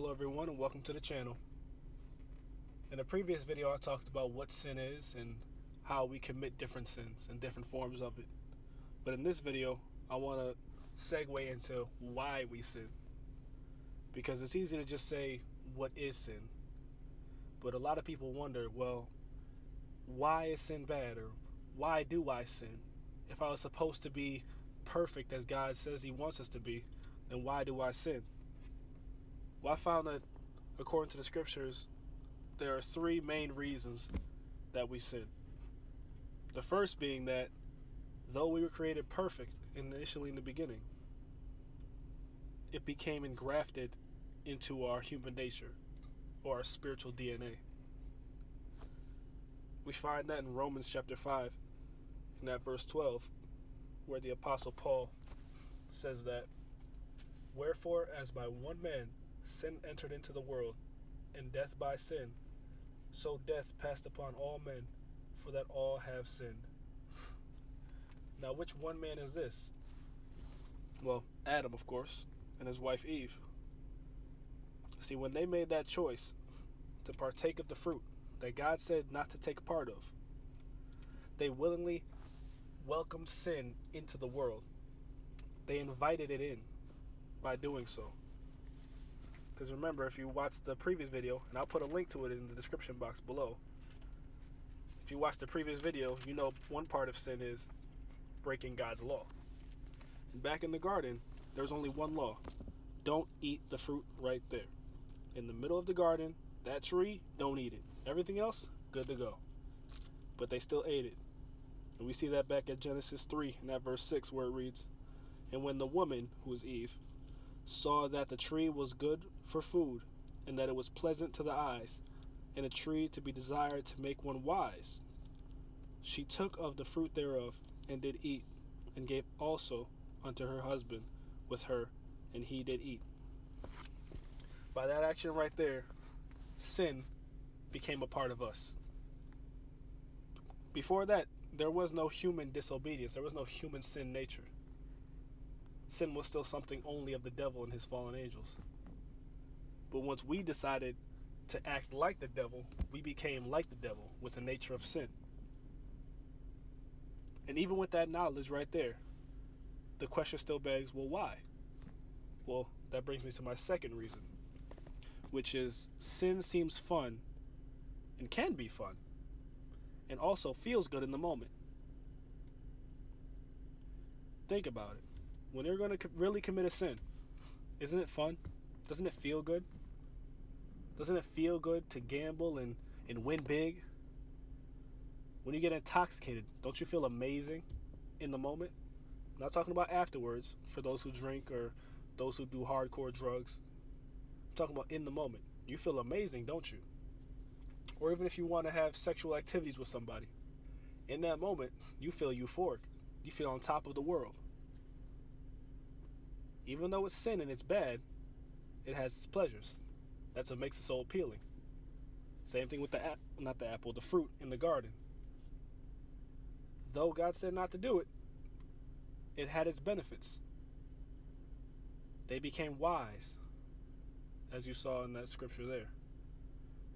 Hello everyone and welcome to the channel. In a previous video I talked about what sin is and how we commit different sins and different forms of it. But in this video I want to segue into why we sin. Because it's easy to just say what is sin. But a lot of people wonder, well, why is sin bad? Or why do I sin? If I was supposed to be perfect as God says He wants us to be, then why do I sin? Well, I found that according to the scriptures, there are three main reasons that we sin. The first being that though we were created perfect initially in the beginning, it became engrafted into our human nature or our spiritual DNA. We find that in Romans chapter 5, in that verse 12, where the Apostle Paul says that, "Wherefore, as by one man sin entered into the world, and death by sin, so death passed upon all men, for that all have sinned." Now, which one man is this? Well, Adam, of course, and his wife Eve. See, when they made that choice to partake of the fruit that God said not to take a part of, they willingly welcomed sin into the world. They invited it in by doing so. Because remember, if you watched the previous video, and I'll put a link to it in the description box below. If you watched the previous video, you know one part of sin is breaking God's law. And back in the garden, there's only one law. Don't eat the fruit right there. In the middle of the garden, that tree, don't eat it. Everything else, good to go. But they still ate it. And we see that back at Genesis 3, in that verse 6, where it reads, "And when the woman, who is Eve, saw that the tree was good for food, and that it was pleasant to the eyes, and a tree to be desired to make one wise, she took of the fruit thereof, and did eat, and gave also unto her husband with her, and he did eat." By that action right there, sin became a part of us. Before that, there was no human disobedience. There was no human sin nature. Sin was still something only of the devil and his fallen angels. But once we decided to act like the devil, we became like the devil with the nature of sin. And even with that knowledge right there, the question still begs, well, why? Well, that brings me to my second reason, which is sin seems fun and can be fun and also feels good in the moment. Think about it. When you're going to really commit a sin, isn't it fun? Doesn't it feel good? Doesn't it feel good to gamble and win big? When you get intoxicated, don't you feel amazing in the moment? I'm not talking about afterwards for those who drink or those who do hardcore drugs. I'm talking about in the moment. You feel amazing, don't you? Or even if you want to have sexual activities with somebody, in that moment, you feel euphoric. You feel on top of the world. Even though it's sin and it's bad, it has its pleasures. That's what makes it so appealing. Same thing with the fruit in the garden. Though God said not to do it, it had its benefits. They became wise, as you saw in that scripture there.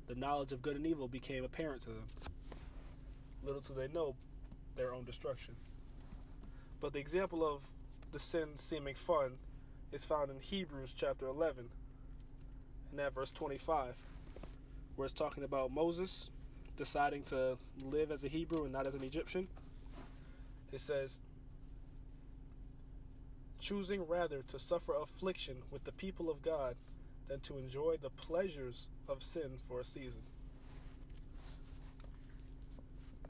The knowledge of good and evil became apparent to them. Little do they know their own destruction. But the example of the sin seeming fun is found in Hebrews chapter 11, in that verse 25, where it's talking about Moses deciding to live as a Hebrew and not as an Egyptian. It says, "Choosing rather to suffer affliction with the people of God than to enjoy the pleasures of sin for a season."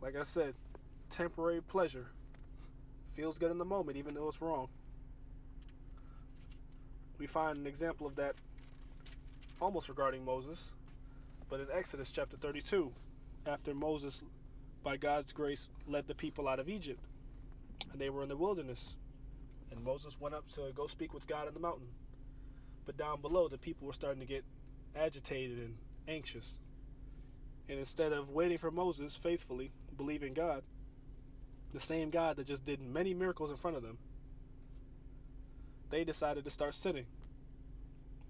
Like I said, temporary pleasure feels good in the moment, even though it's wrong. We find an example of that almost regarding Moses, but in Exodus chapter 32, after Moses, by God's grace, led the people out of Egypt, and they were in the wilderness, and Moses went up to go speak with God on the mountain. But down below, the people were starting to get agitated and anxious. And instead of waiting for Moses faithfully, believing God, the same God that just did many miracles in front of them, they decided to start sinning.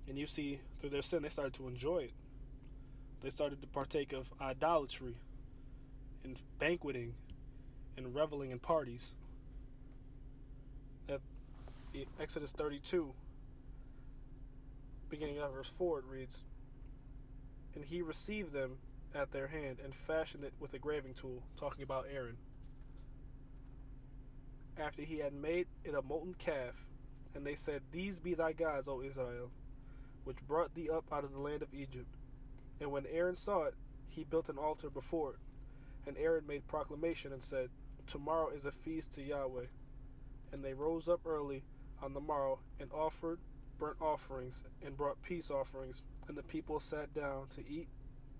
And you see, through their sin, they started to enjoy it. They started to partake of idolatry and banqueting and reveling in parties. At Exodus 32, beginning at verse 4, it reads, "And he received them at their hand and fashioned it with a graving tool," talking about Aaron, "after he had made it a molten calf. And they said, These be thy gods, O Israel, which brought thee up out of the land of Egypt. And when Aaron saw it, he built an altar before it. And Aaron made proclamation and said, Tomorrow is a feast to Yahweh. And they rose up early on the morrow and offered burnt offerings and brought peace offerings. And the people sat down to eat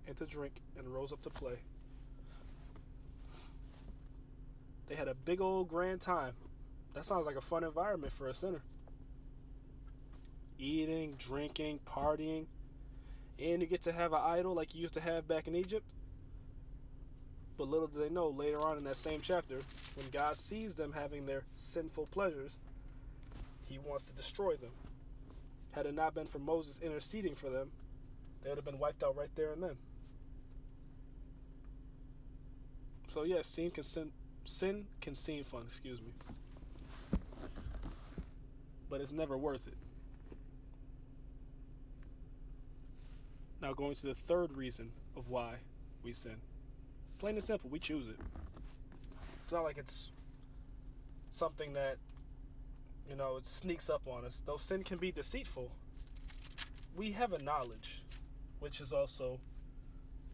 and to drink and rose up to play." They had a big old grand time. That sounds like a fun environment for a sinner. Eating, drinking, partying, and you get to have an idol like you used to have back in Egypt. But little do they know, later on in that same chapter, when God sees them having their sinful pleasures, he wants to destroy them. Had it not been for Moses interceding for them, they would have been wiped out right there and then. So yes, sin can seem fun, but it's never worth it. Now going to the third reason of why we sin. Plain and simple, we choose it. It's not like it's something that, it sneaks up on us. Though sin can be deceitful, we have a knowledge, which is also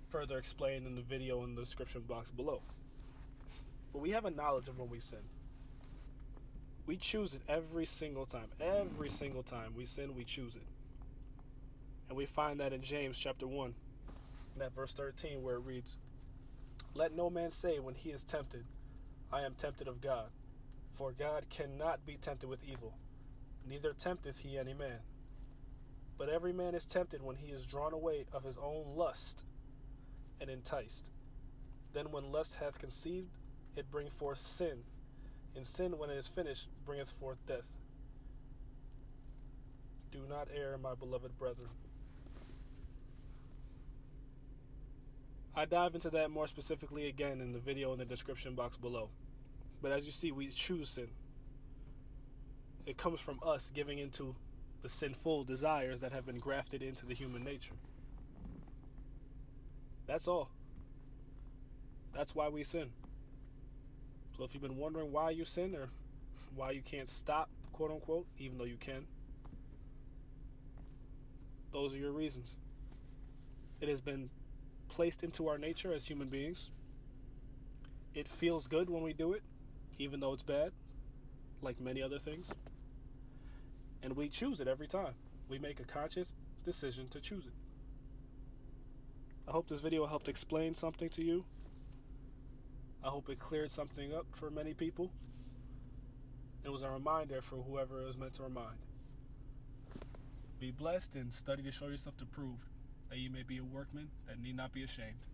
further explained in the video in the description box below. But we have a knowledge of when we sin. We choose it every single time. Every single time we sin, we choose it. And we find that in James chapter 1, in that verse 13, where it reads, "Let no man say when he is tempted, I am tempted of God. For God cannot be tempted with evil, neither tempteth he any man. But every man is tempted when he is drawn away of his own lust and enticed. Then when lust hath conceived, it bringeth forth sin. And sin, when it is finished, bringeth forth death. Do not err, my beloved brethren." I dive into that more specifically again in the video in the description box below. But as you see, we choose sin. It comes from us giving into the sinful desires that have been grafted into the human nature. That's all. That's why we sin. So if you've been wondering why you sin or why you can't stop, quote unquote, even though you can, those are your reasons. It has been placed into our nature as human beings. It feels good when we do it, even though it's bad, like many other things. And we choose it every time. We make a conscious decision to choose it. I hope this video helped explain something to you. I hope it cleared something up for many people. It was a reminder for whoever it was meant to remind. Be blessed and study to show yourself approved, that you may be a workman that need not be ashamed.